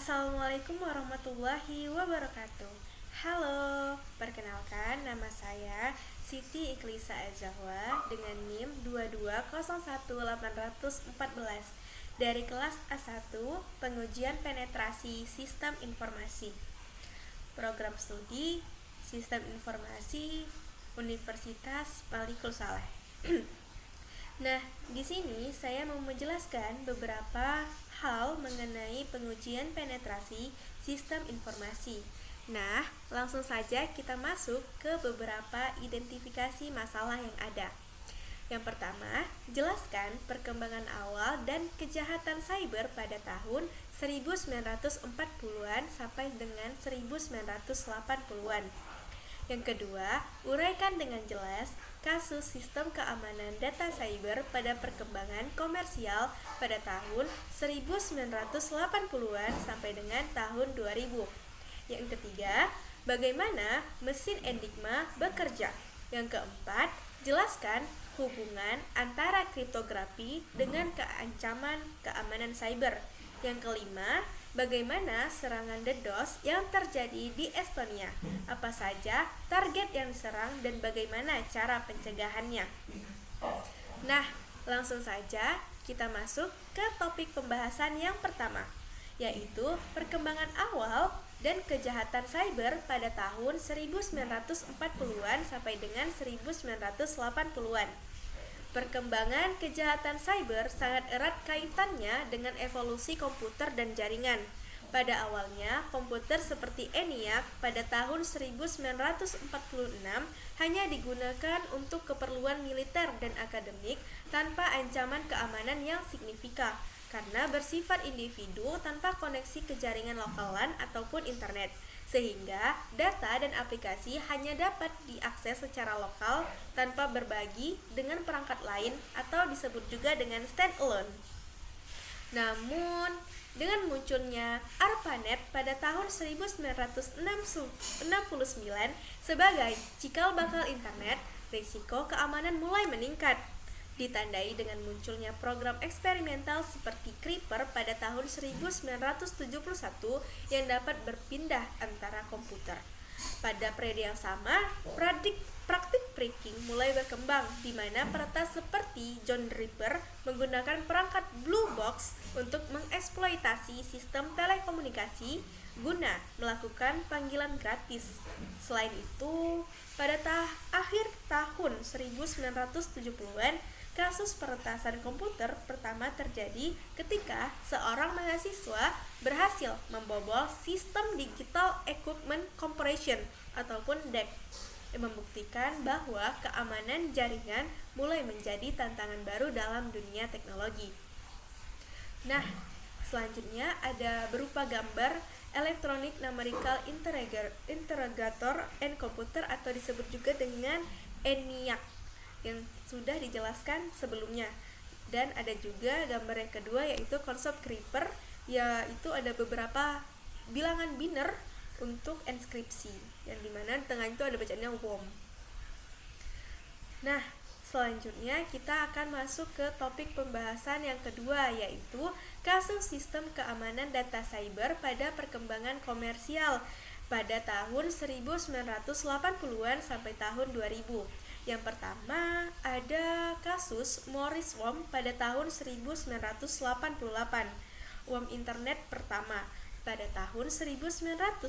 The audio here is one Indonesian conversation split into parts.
Assalamualaikum warahmatullahi wabarakatuh. Halo, perkenalkan nama saya Siti Iklisa Azahwa dengan NIM 2201814 dari kelas A1 Pengujian Penetrasi Sistem Informasi. Program Studi Sistem Informasi Universitas Malikul Saleh. Nah, di sini saya mau menjelaskan beberapa hal mengenai pengujian penetrasi sistem informasi. Nah, langsung saja kita masuk ke beberapa identifikasi masalah yang ada. Yang pertama, jelaskan perkembangan awal dan kejahatan cyber pada tahun 1940-an sampai dengan 1980-an. Yang kedua, uraikan dengan jelas kasus sistem keamanan data cyber pada perkembangan komersial pada tahun 1980-an sampai dengan tahun 2000. Yang ketiga, bagaimana mesin Enigma bekerja. Yang keempat, jelaskan hubungan antara kriptografi dengan ancaman keamanan cyber. Yang kelima, bagaimana serangan DDoS yang terjadi di Estonia? Apa saja target yang diserang dan bagaimana cara pencegahannya? Nah, langsung saja kita masuk ke topik pembahasan yang pertama, yaitu perkembangan awal dan kejahatan cyber pada tahun 1940-an sampai dengan 1980-an. Perkembangan kejahatan cyber sangat erat kaitannya dengan evolusi komputer dan jaringan. Pada awalnya, komputer seperti ENIAC pada tahun 1946 hanya digunakan untuk keperluan militer dan akademik tanpa ancaman keamanan yang signifikan, karena bersifat individu tanpa koneksi ke jaringan lokal LAN ataupun internet, sehingga data dan aplikasi hanya dapat diakses secara lokal tanpa berbagi dengan perangkat lain atau disebut juga dengan standalone. Namun, dengan munculnya ARPANET pada tahun 1969 sebagai cikal bakal internet, risiko keamanan mulai meningkat, ditandai dengan munculnya program eksperimental seperti Creeper pada tahun 1971 yang dapat berpindah antara komputer. Pada periode yang sama, praktik phishing mulai berkembang, di mana peretas seperti John Ripper menggunakan perangkat blue box untuk mengeksploitasi sistem telekomunikasi guna melakukan panggilan gratis. Selain itu, pada akhir tahun 1970-an, kasus peretasan komputer pertama terjadi ketika seorang mahasiswa berhasil membobol System Digital Equipment Corporation ataupun DEC, yang membuktikan bahwa keamanan jaringan mulai menjadi tantangan baru dalam dunia teknologi. Nah, selanjutnya ada berupa gambar Electronic Numerical Interrogator and Computer atau disebut juga dengan ENIAC yang sudah dijelaskan sebelumnya. Dan ada juga gambar yang kedua yaitu konsep Creeper, yaitu ada beberapa bilangan biner untuk enskripsi, yang dimana di tengah itu ada bacaannya WOM. Nah, selanjutnya kita akan masuk ke topik pembahasan yang kedua, yaitu kasus sistem keamanan data cyber pada perkembangan komersial pada tahun 1980-an sampai tahun 2000. Yang pertama, ada kasus Morris Worm pada tahun 1988. Worm internet pertama. Pada tahun 1988,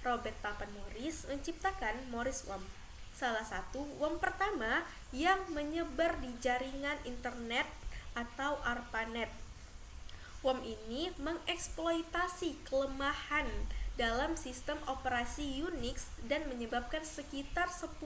Robert Papen Morris menciptakan Morris Worm, salah satu worm pertama yang menyebar di jaringan internet atau ARPANET. Worm ini mengeksploitasi kelemahan dalam sistem operasi Unix dan menyebabkan sekitar 10%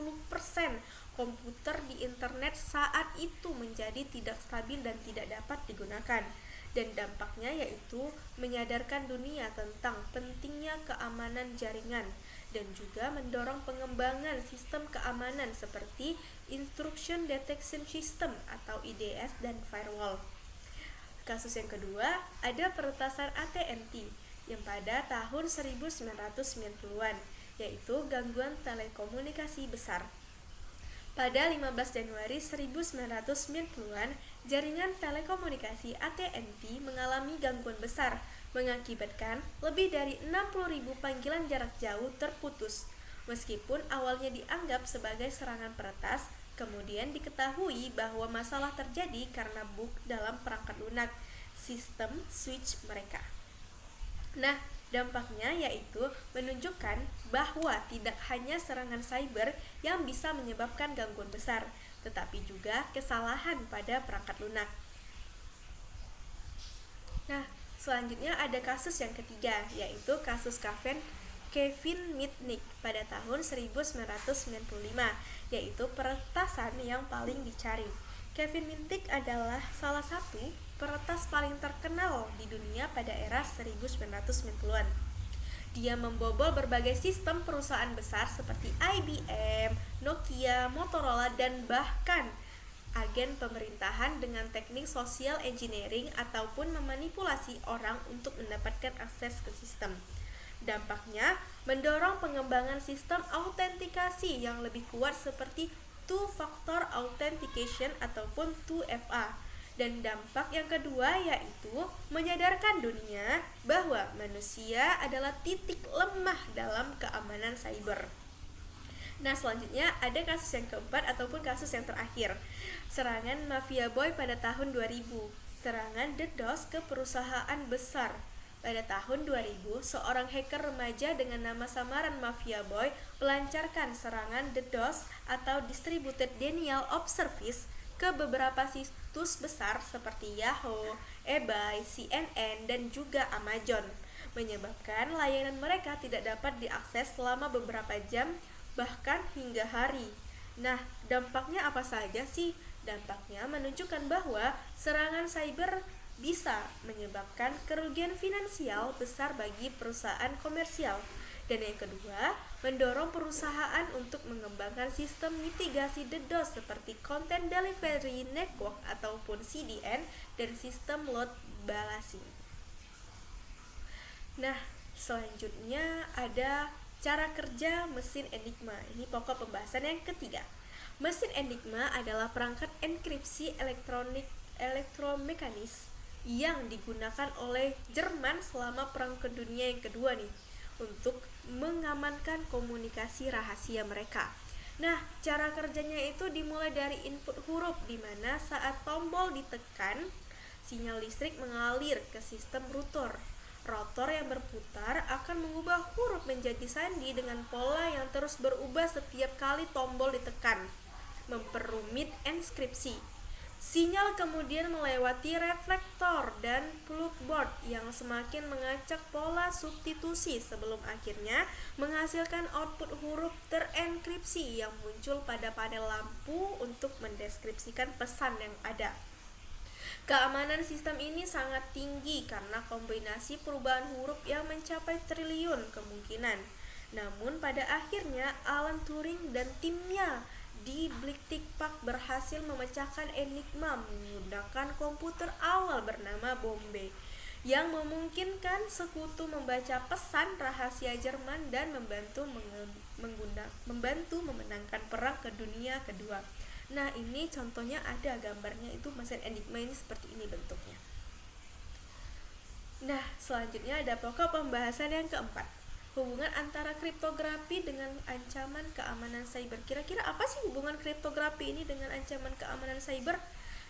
komputer di internet saat itu menjadi tidak stabil dan tidak dapat digunakan. Dan dampaknya yaitu menyadarkan dunia tentang pentingnya keamanan jaringan dan juga mendorong pengembangan sistem keamanan seperti Intrusion Detection System atau IDS dan firewall. Kasus yang kedua, ada peretasan AT&T yang pada tahun 1990-an, yaitu gangguan telekomunikasi besar. Pada 15 Januari 1990-an, jaringan telekomunikasi AT&T mengalami gangguan besar mengakibatkan lebih dari 60.000 panggilan jarak jauh terputus. Meskipun awalnya dianggap sebagai serangan peretas, kemudian diketahui bahwa masalah terjadi karena bug dalam perangkat lunak sistem switch mereka. Nah, dampaknya yaitu menunjukkan bahwa tidak hanya serangan cyber yang bisa menyebabkan gangguan besar, tetapi juga kesalahan pada perangkat lunak. Nah, selanjutnya ada kasus yang ketiga, yaitu kasus Kevin Mitnick pada tahun 1995, yaitu peretasan yang paling dicari. Kevin Mitnick adalah salah satu peretas paling terkenal di dunia pada era 1990-an. Dia membobol berbagai sistem perusahaan besar seperti IBM, Nokia, Motorola, dan bahkan agen pemerintahan dengan teknik social engineering ataupun memanipulasi orang untuk mendapatkan akses ke sistem. Dampaknya mendorong pengembangan sistem autentikasi yang lebih kuat seperti two-factor authentication ataupun 2FA. Dan dampak yang kedua yaitu menyadarkan dunia bahwa manusia adalah titik lemah dalam keamanan cyber. Nah, selanjutnya ada kasus yang keempat ataupun kasus yang terakhir. Serangan Mafia Boy pada tahun 2000. Serangan DDoS ke perusahaan besar. Pada tahun 2000, seorang hacker remaja dengan nama samaran Mafia Boy melancarkan serangan DDoS atau Distributed Denial of Service ke beberapa situs besar seperti Yahoo, eBay, CNN, dan juga Amazon, menyebabkan layanan mereka tidak dapat diakses selama beberapa jam bahkan hingga hari. Nah, dampaknya apa saja sih? Dampaknya menunjukkan bahwa serangan cyber bisa menyebabkan kerugian finansial besar bagi perusahaan komersial. Dan yang kedua, mendorong perusahaan untuk mengembangkan sistem mitigasi DDoS seperti Content Delivery Network ataupun CDN dan sistem load balancing. Nah, selanjutnya ada cara kerja mesin Enigma. Ini pokok pembahasan yang ketiga. Mesin Enigma adalah perangkat enkripsi elektromekanis yang digunakan oleh Jerman selama Perang Dunia yang kedua nih untuk mengamankan komunikasi rahasia mereka. Nah, cara kerjanya itu dimulai dari input huruf di mana saat tombol ditekan, sinyal listrik mengalir ke sistem rotor. Rotor yang berputar akan mengubah huruf menjadi sandi dengan pola yang terus berubah setiap kali tombol ditekan, memperumit enskripsi. Sinyal kemudian melewati reflektor dan plugboard yang semakin mengacak pola substitusi sebelum akhirnya menghasilkan output huruf terenkripsi yang muncul pada panel lampu untuk mendeskripsikan pesan yang ada. Keamanan sistem ini sangat tinggi karena kombinasi perubahan huruf yang mencapai triliun kemungkinan. Namun pada akhirnya Alan Turing dan timnya di Blectic Park berhasil memecahkan enigma menggunakan komputer awal bernama Bombay yang memungkinkan sekutu membaca pesan rahasia Jerman dan membantu memenangkan perang ke dunia kedua. Nah, ini contohnya ada gambarnya, itu mesin enigma ini seperti ini bentuknya. Nah, selanjutnya ada pokok pembahasan yang keempat. Hubungan antara kriptografi dengan ancaman keamanan cyber. Kira-kira apa sih hubungan kriptografi ini dengan ancaman keamanan cyber?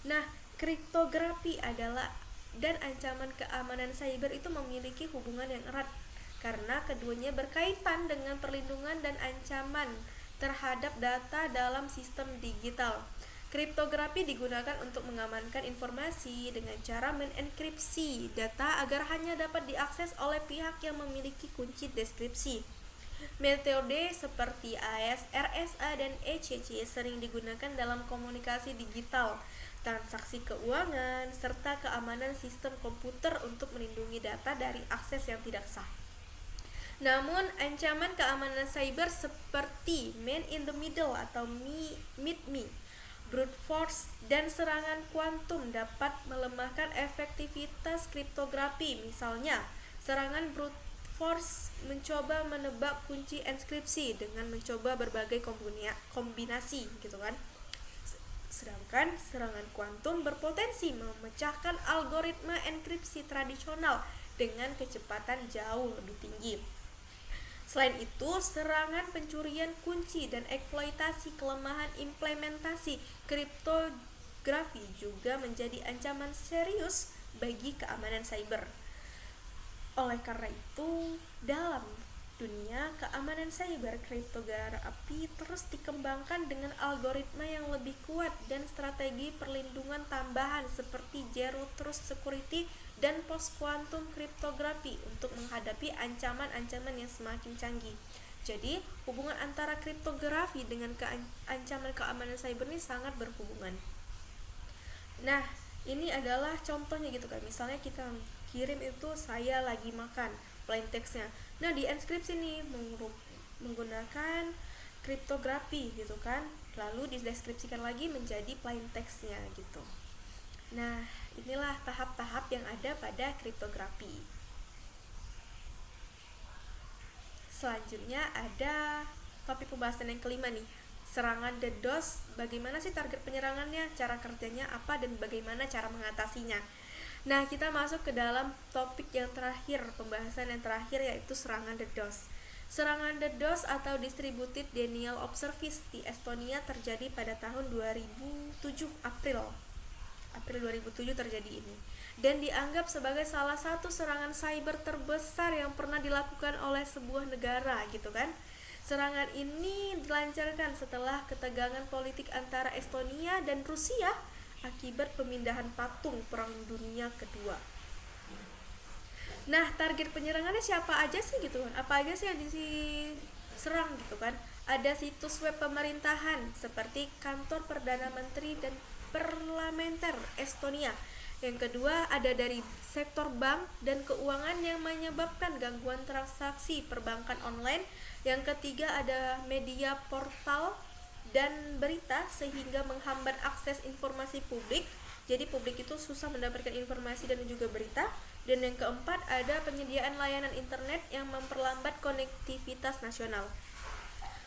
Nah, kriptografi adalah dan ancaman keamanan cyber itu memiliki hubungan yang erat karena keduanya berkaitan dengan perlindungan dan ancaman terhadap data dalam sistem digital. Kriptografi digunakan untuk mengamankan informasi dengan cara menenkripsi data agar hanya dapat diakses oleh pihak yang memiliki kunci deskripsi. Metode seperti AES, RSA, dan ECC sering digunakan dalam komunikasi digital, transaksi keuangan, serta keamanan sistem komputer untuk melindungi data dari akses yang tidak sah. Namun, ancaman keamanan cyber seperti man in the middle atau meet-me, brute force, dan serangan kuantum dapat melemahkan efektivitas kriptografi. Misalnya, serangan brute force mencoba menebak kunci enskripsi dengan mencoba berbagai kombinasi gitu kan. Sedangkan serangan kuantum berpotensi memecahkan algoritma enkripsi tradisional dengan kecepatan jauh lebih tinggi. Selain itu, serangan pencurian kunci dan eksploitasi kelemahan implementasi kriptografi juga menjadi ancaman serius bagi keamanan cyber. Oleh karena itu, dalam dunia keamanan cyber, kriptografi terus dikembangkan dengan algoritma yang lebih kuat dan strategi perlindungan tambahan seperti Zero Trust Security dan post quantum kriptografi untuk menghadapi ancaman-ancaman yang semakin canggih. Jadi, hubungan antara kriptografi dengan ancaman keamanan cyber ini sangat berhubungan. Nah, ini adalah contohnya gitu kan. Misalnya kita kirim itu saya lagi makan, plain text-nya. Nah, di enskripsi nih menggunakan kriptografi gitu kan. Lalu dideskripsikan lagi menjadi plain text-nya gitu. Nah, inilah tahap-tahap yang ada pada kriptografi. Selanjutnya ada topik pembahasan yang kelima nih, serangan DDoS. Bagaimana sih target penyerangannya, cara kerjanya apa, dan bagaimana cara mengatasinya. Nah, kita masuk ke dalam topik yang terakhir, pembahasan yang terakhir, yaitu serangan DDoS. Serangan DDoS atau Distributed Denial of Service di Estonia terjadi pada tahun 2007 April 2007 terjadi ini, dan dianggap sebagai salah satu serangan cyber terbesar yang pernah dilakukan oleh sebuah negara gitu kan. Serangan ini dilancarkan setelah ketegangan politik antara Estonia dan Rusia akibat pemindahan patung Perang Dunia Kedua. Nah, target penyerangannya siapa aja sih gitu kan? Apa aja sih yang diserang gitu kan? Ada situs web pemerintahan seperti kantor Perdana Menteri dan Parlementer Estonia. Yang kedua, ada dari sektor bank dan keuangan yang menyebabkan gangguan transaksi perbankan online. Yang ketiga, ada media portal dan berita sehingga menghambat akses informasi publik. Jadi publik itu susah mendapatkan informasi dan juga berita. Dan yang keempat, ada penyediaan layanan internet yang memperlambat konektivitas nasional.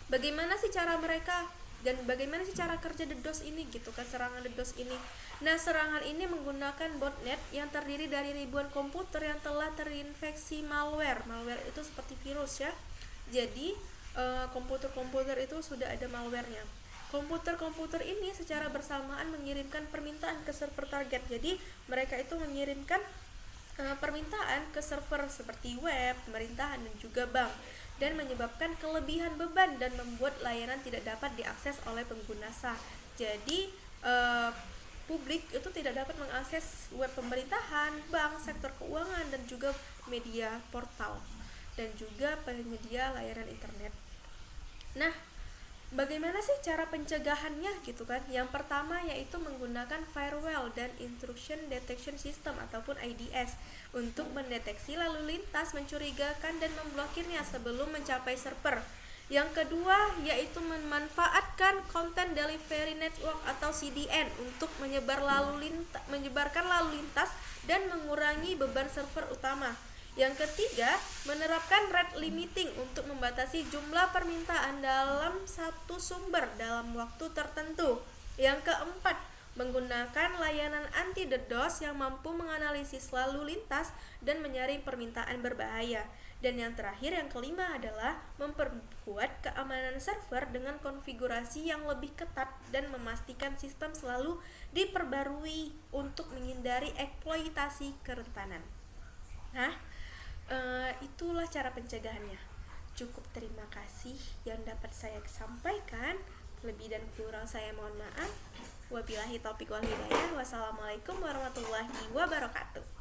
Bagaimana sih cara mereka dan bagaimana sih cara kerja DDoS ini gitu kan, serangan DDoS ini. Nah, serangan ini menggunakan botnet yang terdiri dari ribuan komputer yang telah terinfeksi malware. Malware itu seperti virus ya. Jadi komputer-komputer itu sudah ada malwarenya. Komputer-komputer ini secara bersamaan mengirimkan permintaan ke server target. Jadi mereka itu mengirimkan permintaan ke server seperti web, pemerintahan dan juga bank, dan menyebabkan kelebihan beban dan membuat layanan tidak dapat diakses oleh pengguna sah. Jadi publik itu tidak dapat mengakses web pemerintahan, bank, sektor keuangan dan juga media portal dan juga penyedia layanan internet. Nah, bagaimana sih cara pencegahannya gitu kan? Yang pertama yaitu menggunakan firewall dan intrusion detection system ataupun IDS untuk mendeteksi lalu lintas mencurigakan dan memblokirnya sebelum mencapai server. Yang kedua yaitu memanfaatkan Content Delivery Network atau CDN untuk menyebarkan lalu lintas dan mengurangi beban server utama. Yang ketiga, menerapkan rate limiting untuk membatasi jumlah permintaan dalam satu sumber dalam waktu tertentu. Yang keempat, menggunakan layanan anti DDoS yang mampu menganalisis lalu lintas dan menyaring permintaan berbahaya. Dan yang terakhir, yang kelima adalah memperkuat keamanan server dengan konfigurasi yang lebih ketat dan memastikan sistem selalu diperbarui untuk menghindari eksploitasi kerentanan. Nah, itulah cara pencegahannya. Cukup, terima kasih yang dapat saya sampaikan. Lebih dan kurang saya mohon maaf. Wabillahi taufiq wal hidayah. Wassalamualaikum warahmatullahi wabarakatuh.